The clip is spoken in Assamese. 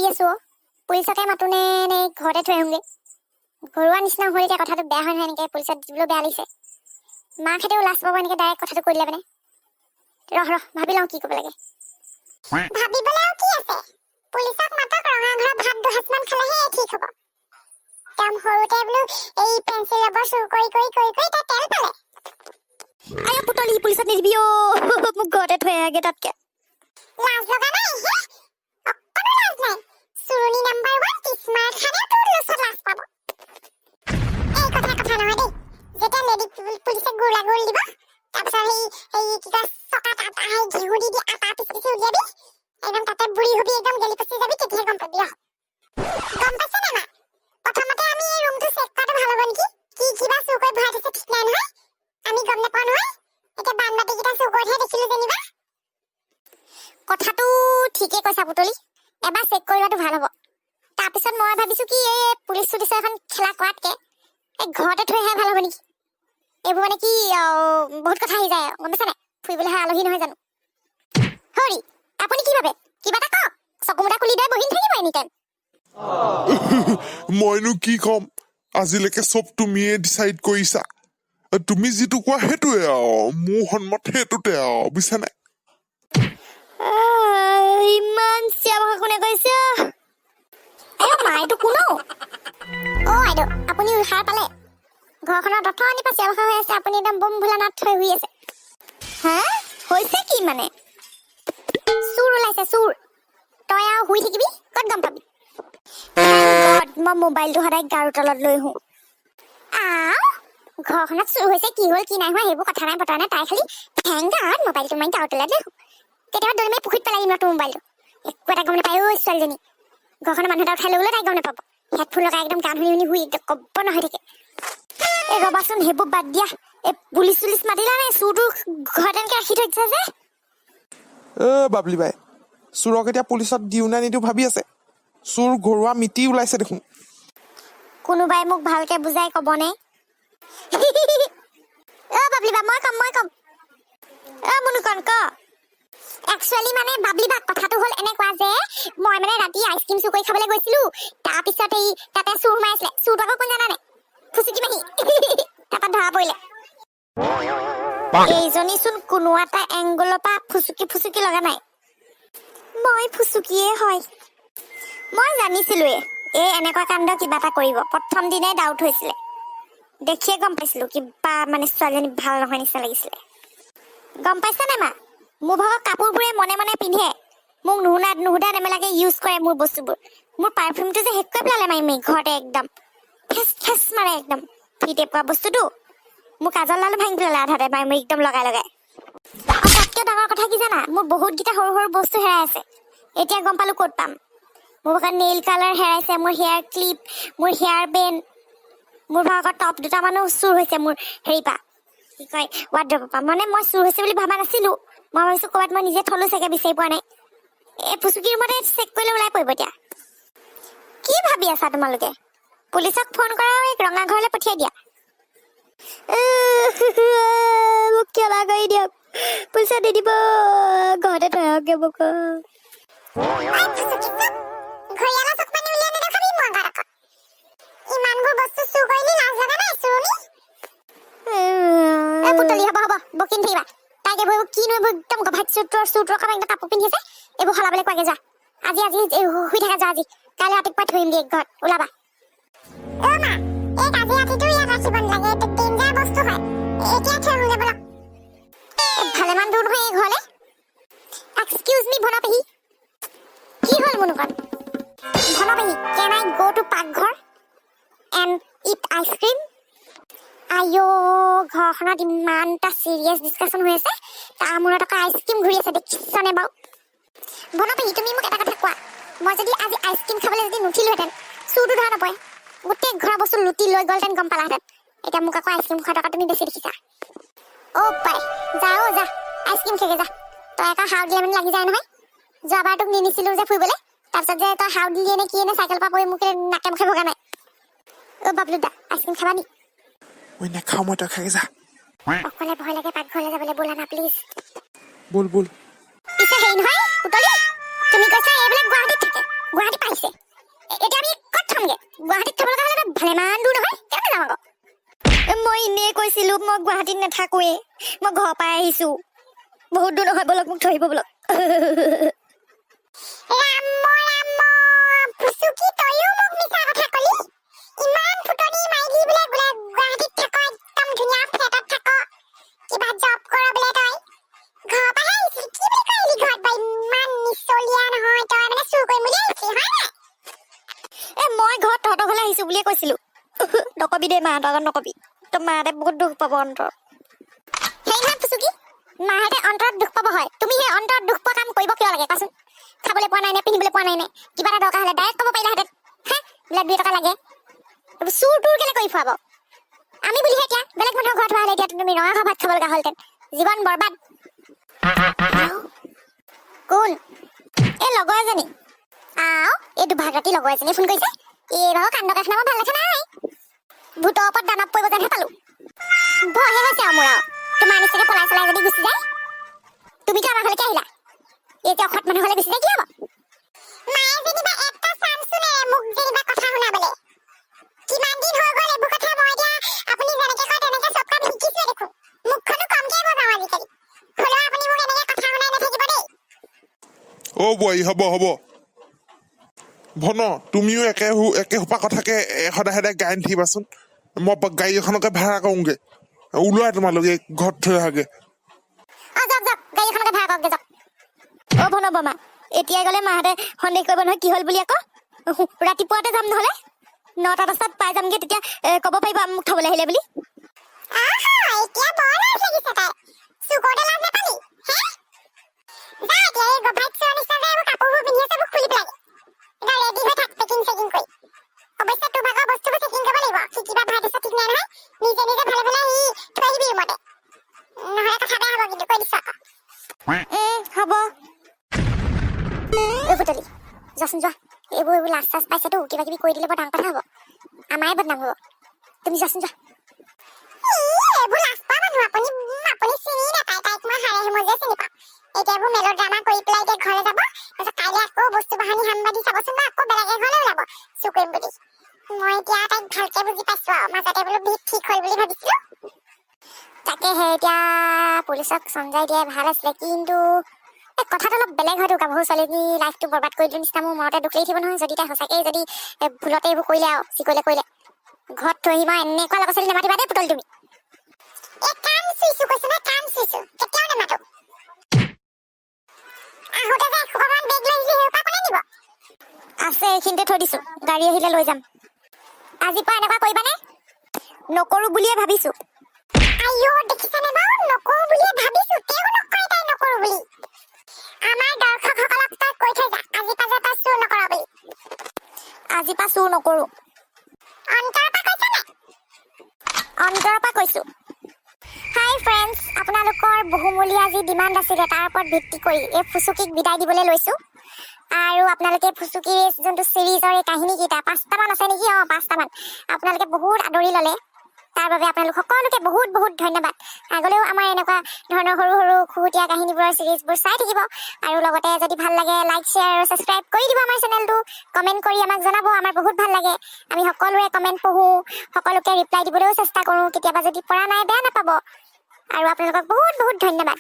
ভাবি আছো পুলিচকে মাতোনে নে ঘৰতে থৈ আহোঁগে। ঘৰুৱা নিচিনা হৈ এতিয়া কথাটো বেয়া হয় নহয়, এনেকৈ পুলিচত দিবলৈ বেয়া লাগিছে। মাকহেঁতেও লাজ পাব এনেকৈ ডাইৰেক্ট কথাটো কৈ দিলে মানে। ৰহ ভাবি লওঁ কি ক'ব লাগে। ভাবিবলৈ আৰু কি আছে, পুলিচক মাতক, ৰঙা ঘৰত ভাত দুসাঁজমান খালেহে ঠিক হ'ব। একদম সৰুতে বোলো এই পেঞ্চিল ৰবৰ চুৰ কৰি তাই তেল পালে। আয়া পুতলি, পুলিচত নিদিবি মোক ঘৰতে থৈ আহাগে তাতকে। লাজ লগা নাই হে, অকণো লাজ নাই। চুৰণি নাম্বাৰ 1 তিছমাৰ খানে তোৰ লছত লাজ পাব। এই কথা নহয় দেই। যেতিয়া লেডি পুলিচে গোলা গোল দিব, তাৰপিছত সেই কিবা চকা তাত ঘিউ দি আটা পিছি উলিয়াবি, একদম তাতে বুঢ়ী হবি, একদম গেলি পচি যাবি, তেতিয়াহে গম পাবি। গম পাইছে নে মা? প্ৰথমতে আমি এই ৰুমটো চেক কৰাটো ভাল হ'ব নেকি? কিবা চুৰ কৰি ভৰাই থৈছে ঠিক নাই নহয়, আমি গম নাপাওঁ নহয়। এতিয়া বানবাটিকেইটা চুৰ কৰিহে দেখিলো যেনিবা। কথাটো ঠিকে কৈছা পুতলি, এবাৰ চেক কৰিবাটো ভাল হ'ব। তাৰপিছত মই ভাবিছো কি এই পুলিচ চুলিচৰ এখন খেলা কৰাতকে এই ঘৰতে থৈ অহাই ভাল হ'ব নেকি? এইবোৰ মানে কি বহুত কথা আহি যায়, গম পাইছা নাই? ফুৰিবলৈ আলহী নহয় জানো? হৰি আপুনি কি ভাবে? কিবা এটা কওক, চকু মুটা খুলি দিয়ে বহি থাকিব এনি টাইম। মইনো কি কম, আজিলৈকে চব তুমিয়ে ডিচাইড কৰিছা। তুমি যিটো কোৱা সেইটোৱে আৰু, মোৰ সন্মত সেইটোতে আৰু, বুজিছানে? ইমান চিয়া ভাষা কোনে কৈছে? মাইটো কোনো আইদেউ, আপুনি উশাহ পালে? ঘৰখনৰ দথনি পৰা চিয়া ভাষা হৈ আছে, আপুনি একদম বম ভোলা নাথ থৈ শুই আছে। হা হৈছে কি মানে? চুৰ ওলাইছে চুৰ, তই আৰু শুই থাকিবি, ক'ত গম পাবি? মই মোবাইলটো সদায় গাৰুৰ তলত লৈ শুওঁ। ঘৰখনত চুৰ হৈছে, কি হ'ল কি নাই হোৱা সেইবোৰ কথা নাই বতৰা নাই, তাই খালি ঠেংগাত মোবাইলটো মাৰি গাৰুৰ তলত লৈ শুওঁ। কেতিয়াবা দৌৰি মাৰি পুখুৰীত পেলাই দিম তোৰ মোবাইলটো, একো এটা গম নাপায়। ছোৱালীজনী ঘৰখনৰ মানুহ এটা উঠাই লৈ গ'লেও তাই গম নাপাব। হেডফোন লগাই একদম গান শুনি শুই একদম ক'ব নহয় থাকে। এই ৰবাচোন, সেইবোৰ বাদ দিয়া, এই পুলিচ চুলিচ মাতিলা নাই? চুৰটো ঘৰত এনেকে ৰাখি থৈছে যে। বাবলি বাই, চোৰক এতিয়া পুলিচত দিওঁ নে নিদিওঁ ভাবি আছে। চোৰ ঘৰুৱা মিতি ওলাইছে দেখোন। কোনোবাই মোক ভালকে বুজাই ক'বনে? বাবলি বা, মই কম। মুনুকণ ক। একচুৱেলি মানে বাবলি বা, কথাটো হ'ল এনেকুৱা যে মই মানে ৰাতি আইচক্ৰীম চুৰ কৰি খাবলৈ গৈছিলো। তাৰপিছত এই তাতে চুৰ মাৰিছিলে। চুৰটো আকৌ কোন জানানে? ফুচুকি মাহী। তাৰপৰা ধৰা পৰিলে। এইজনীচোন কোনো এটা এংগলৰ পৰা ফুচুকি লগা নাই। মই ফুচুকিয়ে হয়। মই জানিছিলোৱে এই এনেকুৱা কাণ্ড কিবা এটা কৰিব। প্ৰথম দিনাই ডাউট হৈছিলে, দেখিয়ে গম পাইছিলো কিবা মানে ছোৱালীজনী ভাল নহয় নিচিনা লাগিছিলে। গম পাইছা নে মা? মোৰ ভাগৰ কাপোৰবোৰে মনে মনে পিন্ধে, মোক নুশুধা নেমেলাকে ইউজ কৰে মোৰ বস্তুবোৰ। মোৰ পাৰফিউমটো যে শেষ কৰি পেলালে মাৰি ঘৰতে একদম খেচ মাৰে একদম। ফিতে পোৱা বস্তুটো মোৰ কাজল ভাঙি পেলালে আধাতে মাৰি একদম লগাই। তাতকৈ ডাঙৰ কথা কি জানা? মোৰ বহুতকেইটা সৰু সৰু বস্তু হেৰাই আছে। এতিয়া গম পালো ক'ত পাম। মোৰ ভাগৰ নেইল কালাৰ হেৰাইছে, মোৰ হেয়াৰ ক্লিপ, মোৰ হেয়াৰ বেণ্ড, মোৰ ভাগৰ টপ দুটামানো চুৰ হৈছে মোৰ হেৰি পৰা, কি কয় ৱাৰ্ড্ৰবৰ পৰা। মানে মই চুৰ হৈছে বুলি ভবা নাছিলো, মই ভাবিছো ক'ৰবাত মই নিজে থলো চাগে, বিচাৰি পোৱা নাই। এই ফুচুকি ৰুমতে চেক কৰিলে ওলাই পৰিব। এতিয়া কি ভাবি আছা তোমালোকে? পুলিচক ফোন কৰা আৰু এক ৰঙা ঘৰলৈ পঠিয়াই দিয়া। মোক ক্ষমা কৰি দিয়ক, পইচা দি দিব, ঘৰতে থৈ আহকে মোক। পুতলি হ'ব বকিন থাকিবা। তাইক এইবোৰ কিনো এইবোৰ একদম গভাত চুটৰ কাম একদম কাপোৰ পিন্ধি আছে, এইবোৰ সলাবলৈ কোৱাগে যা। আজি শুই থাকা যা, আজি কাইলৈ ৰাতিপুৱা থৈ আহিম ঘৰত, ওলাবা। ভালেমান দূৰ নহয় এই ঘৰলে। এক্সকিউজ মি ভনা পেহী, কি হ'ল মুনুকণ? ভনা পেহী, কেন আই গো টু পাকঘৰ এণ্ড ইট আইচক্ৰীম? আইঅ, ঘৰখনত ইমান এটা চিৰিয়াছ ডিছকাশ্যন হৈ আছে, তাৰ মূৰত আকৌ আইচক্ৰীম ঘূৰি আছে, দেখিছনে বাৰু? ভনা পেহী, তুমি মোক এটা কথা কোৱা, মই যদি আজি আইচক্ৰীম খাবলৈ যদি নুঠিলোহেঁতেন, চুৰটো ধৰা নপৰে, গোটেই ঘৰৰ বস্তু লুটি লৈ গ'লহেঁতেন, গম পালাহেঁতেন। এতিয়া মোক আকৌ আইচক্ৰীম খোৱা টকা তুমি বেছি দেখিছা। পাই যা আইচক্ৰীম খেগে যা। তই আকৌ হাও দিলে মানে লাগি যায় নহয়। যোৱাবাৰ তোক নিনিছিলো যে ফুৰিবলৈ, তাৰপিছত যে তই হাও দিলি নে কি নে চাইকেলৰ পৰা পৰি মোক নাকে মুখে ভগা নাই। বাবলু দা, আইচক্ৰীম খাবা নি? মই নাখাওঁ, মই তই খাগে যা। অকলে ভয় লাগে পাকঘৰলৈ যাবলৈ, ব'লা না প্লিজ। বল। পিছে হেৰি নহয় পুতলি, তুমি কৈছা এইবিলাক গুৱাহাটীত থাকে, গুৱাহাটী পাইছা? গুৱাহাটীত নাথাকোৱে মই ঘৰৰ পৰাই আহিছো বহুত দূৰ নহয় বলক মোক থৈ আহিব বলক ফুচুকি তয়ো মোক মিছা কথা কলি ইমান ফুটনি মাইলি বোলে গুৱাহাটীত থাক একদম ধুনীয়া ফ্লেটত থাক কিবা জব কৰ বোলে তই ঘৰৰ পৰাই আহিছিলি কি বুলি কৰিলি ঘৰত বা ইমান নিচলীয়া নহয় তই মানে চুৰ কৰিম বুলি আহিছিলি হয় নাই মই ঘৰত তহঁতৰ ঘৰলৈ আহিছো বুলিয়ে কৈছিলো নকবি দেই মাহঁতৰ আগত নকবি তোৰ মাহঁতে বহুত দুখ পাব অন্তৰত সেই নহয় ফুচুকি মাহঁতে অন্তৰত দুখ পাব হয় তুমি সেই অন্তৰত দুখ পোৱা কাম কৰিব কিয় লাগে কোৱাচোন খাবলৈ পোৱা নাই নে পিন্ধিবলৈ পোৱা নাই নে কিবা এটা দৰকাৰ হ'লে ডাইৰেক্ট ক'ব পাৰিলাহেঁতেন হে বোলে 2 টকা লাগে চুৰ তোৰ কেলে কৰি ফুৰাব আমি বুলিহে এতিয়া বেলেগ মানুহৰ ঘৰত হোৱা হ'লে এতিয়া তুমি ৰঙা ভাত খাব লগা হ'লহেঁতেন জীৱন বৰবাদ কোন এই লগৰ এজনী এই দুভাগ ৰাতি লগৰ এজনী ফোন কৰিছে এইবাৰো কাণ্ড কাৰখানা মই ভাল দেখা নাই ভূতৰ ওপৰত দানৱ পৰিব যেনহে পালো ভয়হে হৈছে আৰু মোৰ আৰু তোমাৰ নিচিনাকে পলাই চলাই যদি গুচি যায় তুমিতো আমাৰ ঘৰলৈকে আহিলা এতিয়া অসৎ মানুহ হ'লে গুচি যায় কি হ'ব মায়ে যেনিবা এটা চান্সো নাই মোক যেনিবা কথা শুনাবলে কিমান দিন হৈ গ'ল এইবোৰ কথা মই এতিয়া আপুনি যেনেকে কয় তেনেকে চব কাম শিকিছোৱে দেখোন মুখখনো কমকে বজাওঁ আজিকালি হ'লেও আপুনি মোক এনেকে কথা শুনাই নাথাকিব দেই অ' বোৱাৰী হ'ব হ'ব ভন তুমিও একে সোপা কথাকে সদায় সদায় গাই নাথাকিবাচোন মই গাড়ী এখনকে ভাড়া কৰোঁগে ওলোৱা তোমালোকে ঘৰত থৈ আহাগে যাওক গাড়ী এখনকে ভাড়া কৰক যাওক অ' ভন বমা এতিয়াই গ'লে মাহঁতে সন্দেহ কৰিব নহয় কি হ'ল বুলি আকৌ ৰাতিপুৱাতে যাম নহ'লে 9টা 10টাত পাই যামগে তেতিয়া ক'ব পাৰিব মোক থ'বলৈ আহিলে বুলি এতিয়া বৰ লাজ লাগিছে তাই চুকতে লাজ নাপালি হে যা এতিয়া এই গভাইট চোৱা নিচিনা যে এইবোৰ কাপোৰবোৰ পিন্ধি আছে এইবোৰ খুলি পেলাগে ৰেডি হৈ থাক পেকিং চেকিং কৰি অৱশ্যে তোৰ ভাগৰ বস্তুবোৰ চেকিং কৰিব লাগিব কি কিবা ভাত আছে ঠিক নাই নহয় নিজে নিজে ভালে ভালে আহি থৈ আহিবি ৰুমতে নহ'লে কথা বেয়া হ'ব কিন্তু কৈ দিছো আকৌ হ'ব এই ফুটলি যাচোন যোৱা এইবোৰ লাজ চাজ পাইছেতো কিবা কিবি কৰি দিলে বৰ ডাঙৰ কথা হ'ব আমাৰে বদনাম হ'ব তুমি যাচোন যোৱা এইবোৰ লাজ পোৱা মানুহ আপুনি চিনি নাপায় তাইক মই হাৰে হেমজে চিনি পাওঁ এতিয়া এইবোৰ মেলৰ ড্ৰামা কৰি পেলাই এতিয়া ঘৰলৈ যাব তাৰপিছত কাইলৈ আকৌ বস্তু বাহানি হামবা দি চাবচোন বা আকৌ বেলেগ এঘৰলৈ ওলাব চুৰ কৰিম বুলি মই এতিয়া তাইক ভালকে বুজি পাইছো আৰু মাজতে বোলো বিষ ঠিক হ'ল বুলি ভাবিছিলো তাকেহে এতিয়া পুলিচক চমজাই দিয়াই ভাল আছিলে কিন্তু কথাটো অলপ বেলেগ হয়তো গাভৰু ছোৱালীজনী লাইফটো বৰবাদ কৰি দিলোঁ নিচিনা মোৰ মনতে দুখ লাগি থাকিব নহয় যদি তাই সঁচাকৈ যদি ভুলতে এইবোৰ কৰিলে আৰু চিকৰিলে কৰিলে ঘৰত থৈ আহিবা এনেকুৱা ল'ৰা ছোৱালী নামাতিবা দেই পুতলি তুমি কাম চুইছো কৈছো নহয় কাম চুইছো কেতিয়াও নামাতো আহোঁতে যে এসোপামান বেগ লৈ আহিলি সেইসোপা কোনে নিব আছে এইখিনিতে থৈ দিছো গাড়ী আহিলে লৈ যাম আজিৰ পৰা এনেকুৱা কৰিবানে নকৰো বুলিয়ে ভাবিছো আইঅ দেখিছানে বাৰু নকৰো বুলিয়ে ভাবিছো তেওঁ নকৰে তাই নকৰো বুলি আমাৰ দৰ্শকসকলক তই কৈ থৈ যা আজি পাছে তই চুৰ নকৰ বুলি আজি পৰা চুৰ নকৰো অন্তৰৰ পৰা কৈছানে অন্তৰৰ পৰা কৈছো হাই ফ্ৰেণ্ডছ আপোনালোকৰ বহুমূলীয়া যি ডিমাণ্ড আছিলে তাৰ ওপৰত ভিত্তি কৰি এই ফুচুকিক বিদায় দিবলৈ লৈছো আৰু আপোনালোকে ফুচুকিৰ যোনটো চিৰিজৰ এই কাহিনীকেইটা 5টামান আছে নেকি 5টামান আপোনালোকে বহুত আদৰি ল'লে তাৰ বাবে আপোনালোক সকলোকে বহুত বহুত ধন্যবাদ আগলৈও আমাৰ এনেকুৱা ধৰণৰ সৰু সৰু খুহুতীয়া কাহিনীবোৰৰ চিৰিজবোৰ চাই থাকিব আৰু লগতে যদি ভাল লাগে লাইক শ্বেয়াৰ আৰু ছাবস্ক্ৰাইব কৰি দিব আমাৰ চেনেলটো কমেণ্ট কৰি আমাক জনাব আমাৰ বহুত ভাল লাগে আমি সকলোৰে কমেণ্ট পঢ়োঁ সকলোকে ৰিপ্লাই দিবলৈও চেষ্টা কৰোঁ কেতিয়াবা যদি পৰা নাই বেয়া নাপাব আৰু আপোনালোকক বহুত বহুত ধন্যবাদ